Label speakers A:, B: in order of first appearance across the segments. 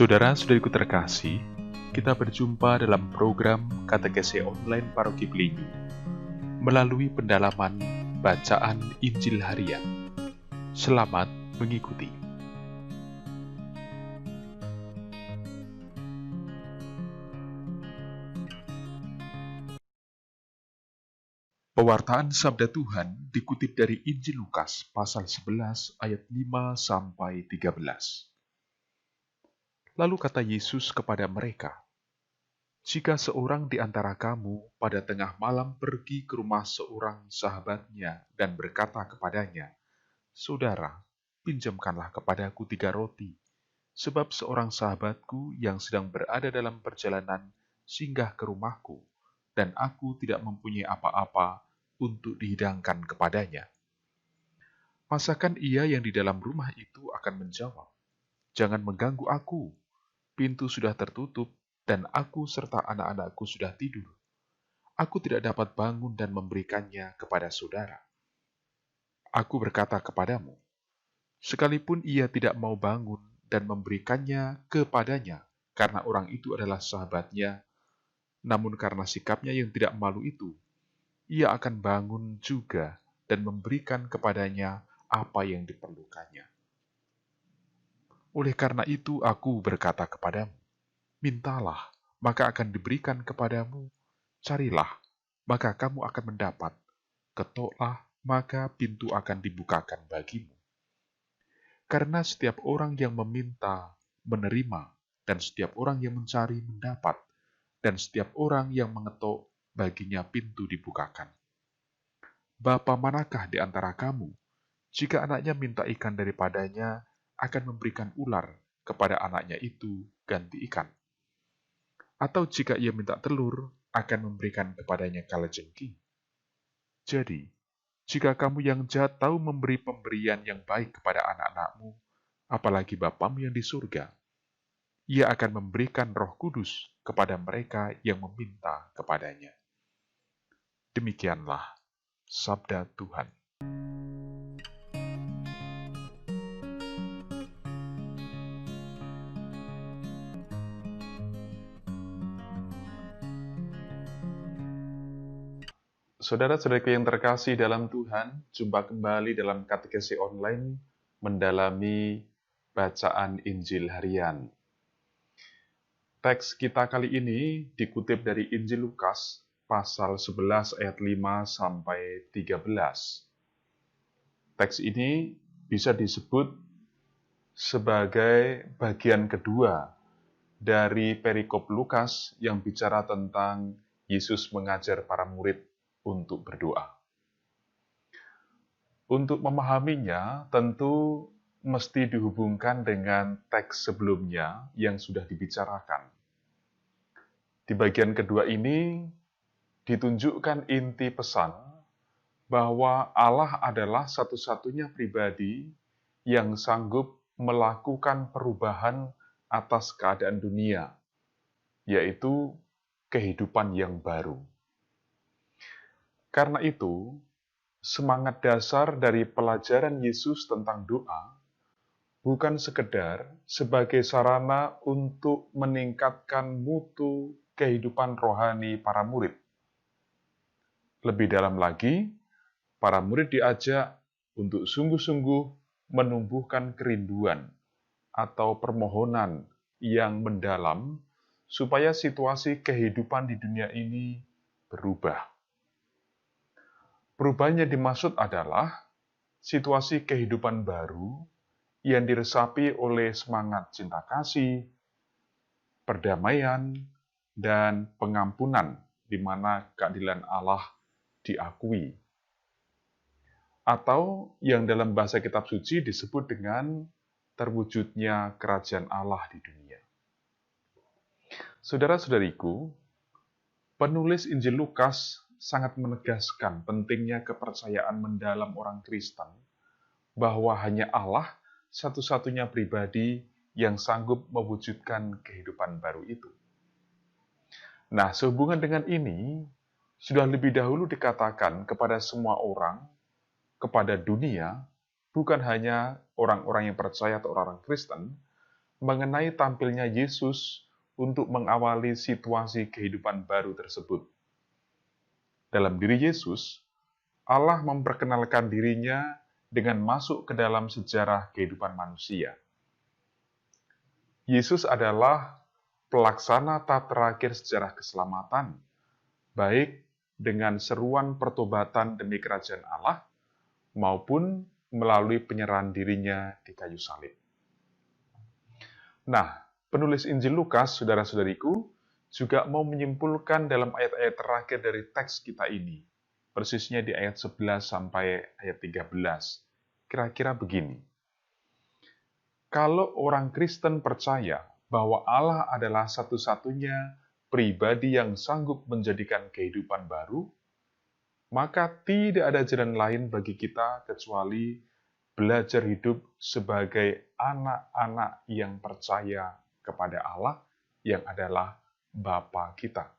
A: Saudara-saudariku terkasih, kita berjumpa dalam program Katekese Online Paroki Belinyu melalui pendalaman bacaan Injil Harian. Selamat mengikuti. Pewartaan Sabda Tuhan dikutip dari Injil Lukas pasal 11 ayat 5-13. Lalu kata Yesus kepada mereka, "Jika seorang di antara kamu pada tengah malam pergi ke rumah seorang sahabatnya dan berkata kepadanya, 'Saudara, pinjamkanlah kepadaku 3 roti, sebab seorang sahabatku yang sedang berada dalam perjalanan singgah ke rumahku, dan aku tidak mempunyai apa-apa untuk dihidangkan kepadanya.' Masakan ia yang di dalam rumah itu akan menjawab, 'Jangan mengganggu aku, pintu sudah tertutup, dan aku serta anak-anakku sudah tidur. Aku tidak dapat bangun dan memberikannya kepada saudara.' Aku berkata kepadamu, sekalipun ia tidak mau bangun dan memberikannya kepadanya, karena orang itu adalah sahabatnya, namun karena sikapnya yang tidak malu itu, ia akan bangun juga dan memberikan kepadanya apa yang diperlukannya. Oleh karena itu aku berkata kepadamu, mintalah, maka akan diberikan kepadamu, carilah, maka kamu akan mendapat, ketoklah, maka pintu akan dibukakan bagimu. Karena setiap orang yang meminta, menerima, dan setiap orang yang mencari, mendapat, dan setiap orang yang mengetok, baginya pintu dibukakan. Bapa manakah di antara kamu, jika anaknya minta ikan daripadanya, akan memberikan ular kepada anaknya itu ganti ikan? Atau jika ia minta telur, akan memberikan kepadanya kalajengking? Jadi, jika kamu yang jahat tahu memberi pemberian yang baik kepada anak-anakmu, apalagi Bapamu yang di surga, ia akan memberikan Roh Kudus kepada mereka yang meminta kepadanya." Demikianlah sabda Tuhan. Saudara-saudariku yang terkasih dalam Tuhan, jumpa kembali dalam Katekese Online mendalami bacaan Injil Harian. Teks kita kali ini dikutip dari Injil Lukas pasal 11 ayat 5-13. Teks ini bisa disebut sebagai bagian kedua dari perikop Lukas yang bicara tentang Yesus mengajar para murid untuk berdoa. Untuk memahaminya, tentu mesti dihubungkan dengan teks sebelumnya yang sudah dibicarakan. Di bagian kedua ini ditunjukkan inti pesan bahwa Allah adalah satu-satunya pribadi yang sanggup melakukan perubahan atas keadaan dunia, yaitu kehidupan yang baru. Karena itu, semangat dasar dari pelajaran Yesus tentang doa bukan sekedar sebagai sarana untuk meningkatkan mutu kehidupan rohani para murid. Lebih dalam lagi, para murid diajak untuk sungguh-sungguh menumbuhkan kerinduan atau permohonan yang mendalam supaya situasi kehidupan di dunia ini berubah. Perubahan yang dimaksud adalah situasi kehidupan baru yang diresapi oleh semangat cinta kasih, perdamaian, dan pengampunan, di mana keadilan Allah diakui. Atau yang dalam bahasa kitab suci disebut dengan terwujudnya kerajaan Allah di dunia. Saudara-saudariku, penulis Injil Lukas sangat menegaskan pentingnya kepercayaan mendalam orang Kristen bahwa hanya Allah satu-satunya pribadi yang sanggup mewujudkan kehidupan baru itu. Nah, sehubungan dengan ini, sudah lebih dahulu dikatakan kepada semua orang, kepada dunia, bukan hanya orang-orang yang percaya atau orang-orang Kristen, mengenai tampilnya Yesus untuk mengawali situasi kehidupan baru tersebut. Dalam diri Yesus, Allah memperkenalkan dirinya dengan masuk ke dalam sejarah kehidupan manusia. Yesus adalah pelaksana tahap terakhir sejarah keselamatan, baik dengan seruan pertobatan demi kerajaan Allah, maupun melalui penyerahan dirinya di kayu salib. Nah, penulis Injil Lukas, saudara-saudariku, juga mau menyimpulkan dalam ayat-ayat terakhir dari teks kita ini, persisnya di ayat 11 sampai ayat 13. Kira-kira begini. Kalau orang Kristen percaya bahwa Allah adalah satu-satunya pribadi yang sanggup menjadikan kehidupan baru, maka tidak ada jalan lain bagi kita kecuali belajar hidup sebagai anak-anak yang percaya kepada Allah yang adalah Bapa kita.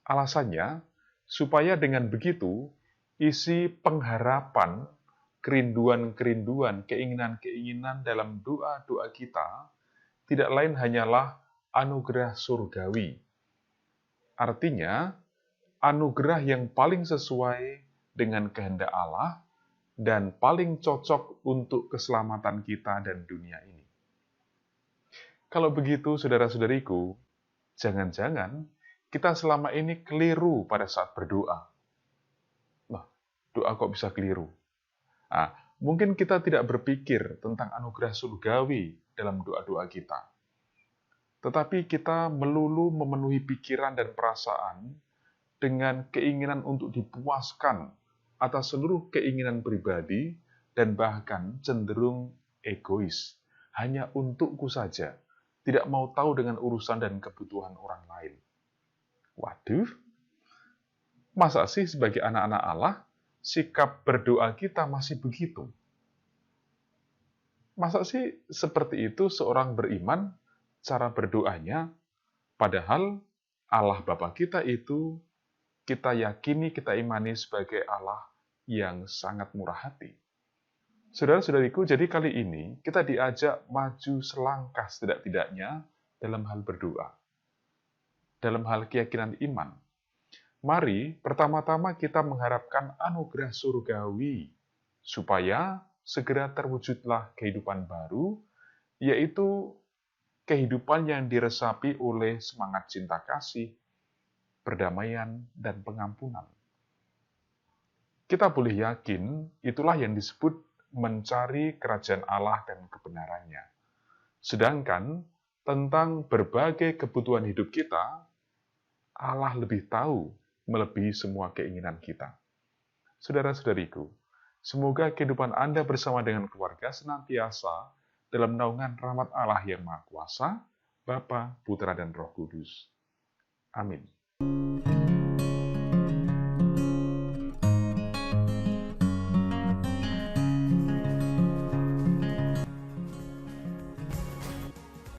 A: Alasannya, supaya dengan begitu, isi pengharapan, kerinduan-kerinduan, keinginan-keinginan dalam doa-doa kita tidak lain hanyalah anugerah surgawi. Artinya, anugerah yang paling sesuai dengan kehendak Allah dan paling cocok untuk keselamatan kita dan dunia ini. Kalau begitu, saudara-saudariku, jangan-jangan kita selama ini keliru pada saat berdoa. Nah, doa kok bisa keliru? Nah, mungkin kita tidak berpikir tentang anugerah surgawi dalam doa-doa kita. Tetapi kita melulu memenuhi pikiran dan perasaan dengan keinginan untuk dipuaskan atas seluruh keinginan pribadi dan bahkan cenderung egois. Hanya untukku saja, tidak mau tahu dengan urusan dan kebutuhan orang lain. Waduh, masa sih sebagai anak-anak Allah, sikap berdoa kita masih begitu? Masa sih seperti itu seorang beriman, cara berdoanya, padahal Allah Bapa kita itu kita yakini, kita imani sebagai Allah yang sangat murah hati. Saudara-saudariku, jadi kali ini kita diajak maju selangkah setidak-tidaknya dalam hal berdoa. Dalam hal keyakinan iman. Mari pertama-tama kita mengharapkan anugerah surgawi, supaya segera terwujudlah kehidupan baru, yaitu kehidupan yang diresapi oleh semangat cinta kasih, perdamaian, dan pengampunan. Kita boleh yakin itulah yang disebut mencari kerajaan Allah dan kebenarannya. Sedangkan tentang berbagai kebutuhan hidup kita, Allah lebih tahu melebihi semua keinginan kita. Saudara-saudariku, semoga kehidupan Anda bersama dengan keluarga senantiasa dalam naungan rahmat Allah yang Maha Kuasa, Bapa, Putra, dan Roh Kudus. Amin.